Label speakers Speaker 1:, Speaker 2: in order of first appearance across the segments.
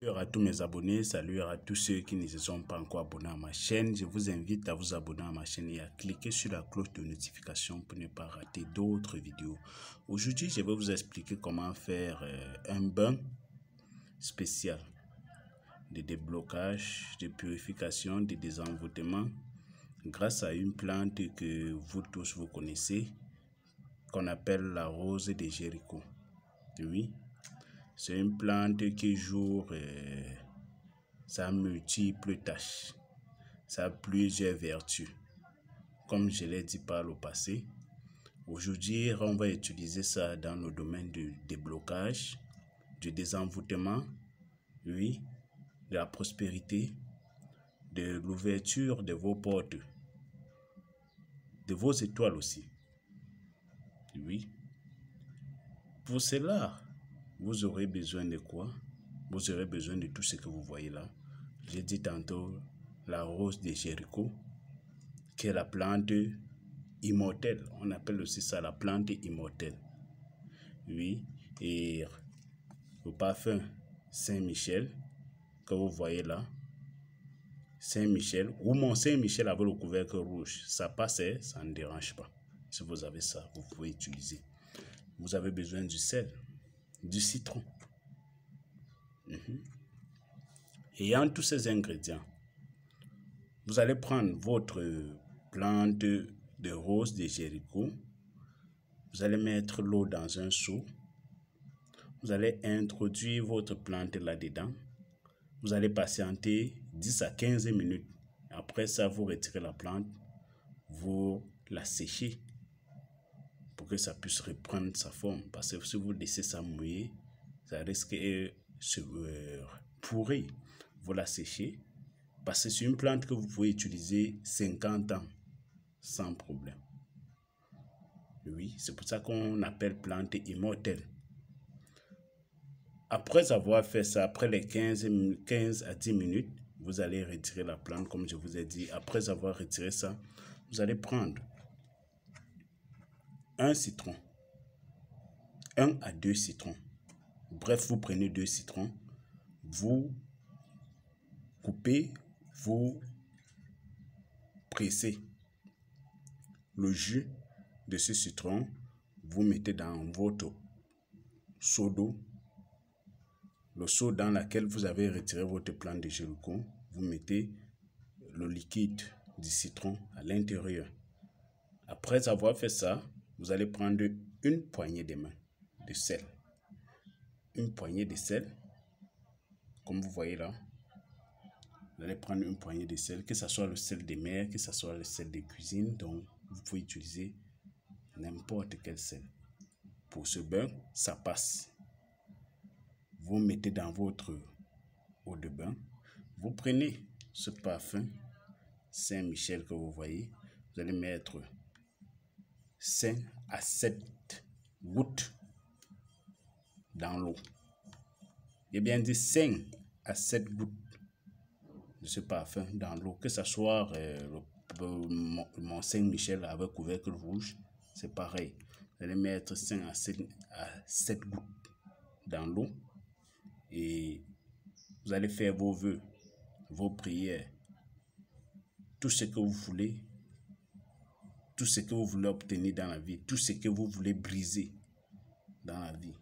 Speaker 1: Salut à tous mes abonnés, salut à tous ceux qui ne se sont pas encore abonnés à ma chaîne. Je vous invite à vous abonner à ma chaîne et à cliquer sur la cloche de notification pour ne pas rater d'autres vidéos. Aujourd'hui, je vais vous expliquer comment faire un bain spécial de déblocage, de purification, de désenvoûtement grâce à une plante que vous tous vous connaissez, qu'on appelle la rose de Jéricho. Oui. C'est une plante qui joue sa multiples tâches, ça a plusieurs vertus. Comme je l'ai dit par le passé, aujourd'hui, on va utiliser ça dans le domaine du déblocage, du désenvoûtement, oui, de la prospérité, de l'ouverture de vos portes, de vos étoiles aussi. Oui. Pour cela, vous aurez besoin de quoi? Vous aurez besoin de tout ce que vous voyez là. J'ai dit tantôt la rose de Jéricho, qui est la plante immortelle. On appelle aussi ça la plante immortelle. Oui, et le parfum Saint-Michel, que vous voyez là. Saint-Michel, ou mon Saint-Michel avec le couvercle rouge. Ça passe, ça ne dérange pas. Si vous avez ça, vous pouvez utiliser. Vous avez besoin du sel, du citron. Ayant tous ces ingrédients, vous allez prendre votre plante de rose de Jéricho. Vous allez mettre l'eau dans un seau. Vous allez introduire votre plante là-dedans. Vous allez patienter 10 à 15 minutes. Après ça, vous retirez la plante. Vous la séchez pour que ça puisse reprendre sa forme. Parce que si vous laissez ça mouiller, ça risque de se pourrir. Vous la séchez. Parce que c'est une plante que vous pouvez utiliser 50 ans sans problème. Oui, c'est pour ça qu'on appelle plante immortelle. Après avoir fait ça, après les 15 à 10 minutes, vous allez retirer la plante comme je vous ai dit. Après avoir retiré ça, vous allez prendre un citron, 1 à 2 citrons. Bref, vous prenez 2 citrons, vous coupez, vous pressez le jus de ce citron, vous mettez dans votre seau d'eau, le seau dans lequel vous avez retiré votre plante de Jéricho, vous mettez le liquide du citron à l'intérieur. Après avoir fait ça, vous allez prendre une poignée de main de sel. Une poignée de sel, comme vous voyez là. Vous allez prendre une poignée de sel, que ce soit le sel de mer, que ce soit le sel de cuisine. Donc, vous pouvez utiliser n'importe quel sel. Pour ce bain, ça passe. Vous mettez dans votre eau de bain. Vous prenez ce parfum Saint-Michel que vous voyez. Vous allez mettre 5 à 7 gouttes dans l'eau. J'ai bien dit 5 à 7 gouttes de ce parfum dans l'eau. Que ce soit mon Saint-Michel avec couvercle rouge, c'est pareil. Vous allez mettre 5 à 7 gouttes dans l'eau. Et vous allez faire vos vœux, vos prières, tout ce que vous voulez, tout ce que vous voulez obtenir dans la vie, tout ce que vous voulez briser dans la vie.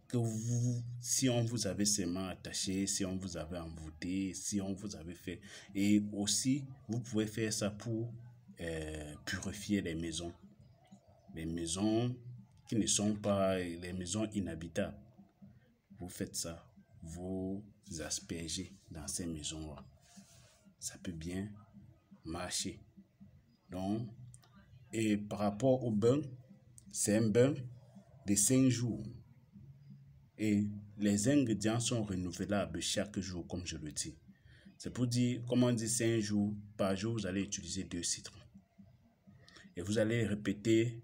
Speaker 1: Que vous, si on vous avait seulement attaché, si on vous avait envoûté, si on vous avait fait. Et aussi, vous pouvez faire ça pour purifier les maisons. Les maisons qui ne sont pas les maisons inhabitables. Vous faites ça. Vous aspergez dans ces maisons-là. Ça peut bien marcher. Donc, et par rapport au bain, c'est un bain de 5 jours. Et les ingrédients sont renouvelables chaque jour, comme je le dis. C'est pour dire, comme on dit 5 jours, par jour, vous allez utiliser 2 citrons. Et vous allez répéter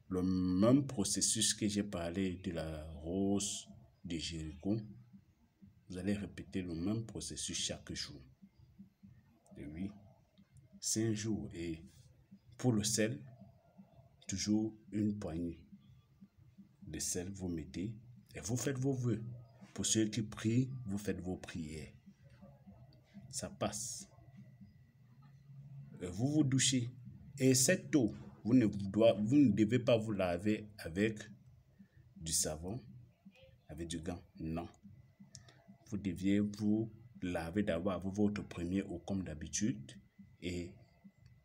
Speaker 1: le même processus que j'ai parlé de la rose de Jéricho. Vous allez répéter le même processus chaque jour. Et oui, 5 jours. Et pour le sel, toujours une poignée de sel, vous mettez et vous faites vos vœux Pour ceux qui prient, vous faites vos prières. Ça passe. Vous vous douchez. Et cette eau, vous ne devez pas vous laver avec du savon, avec du gant. Non. Vous deviez vous laver d'abord avec votre premier eau comme d'habitude. Et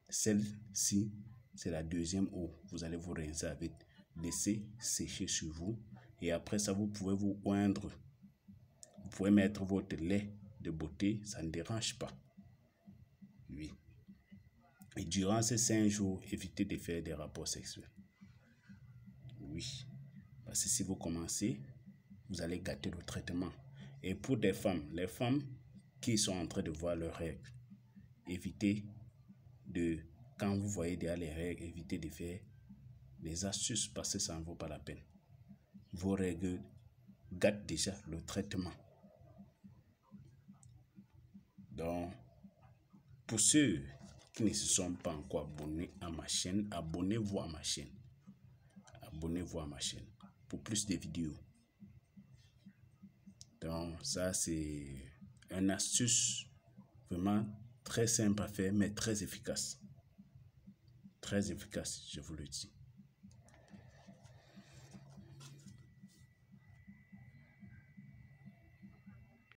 Speaker 1: celle-ci, c'est la deuxième eau. Vous allez vous rincer avec. Laissez sécher sur vous. Et après ça, vous pouvez vous oindre. Vous pouvez mettre votre lait de beauté. Ça ne dérange pas. Oui. Et durant ces 5 jours, évitez de faire des rapports sexuels. Oui. Parce que si vous commencez, vous allez gâter le traitement. Et pour des femmes, les femmes qui sont en train de voir leurs règles, évitez de, quand vous voyez déjà les règles, évitez de faire des astuces parce que ça ne vaut pas la peine. Vos règles gâtent déjà le traitement. Donc, pour ceux qui ne se sont pas encore abonnés à ma chaîne, abonnez-vous à ma chaîne. Abonnez-vous à ma chaîne pour plus de vidéos. Donc, ça, c'est une astuce vraiment très simple à faire, mais très efficace. Très efficace, je vous le dis.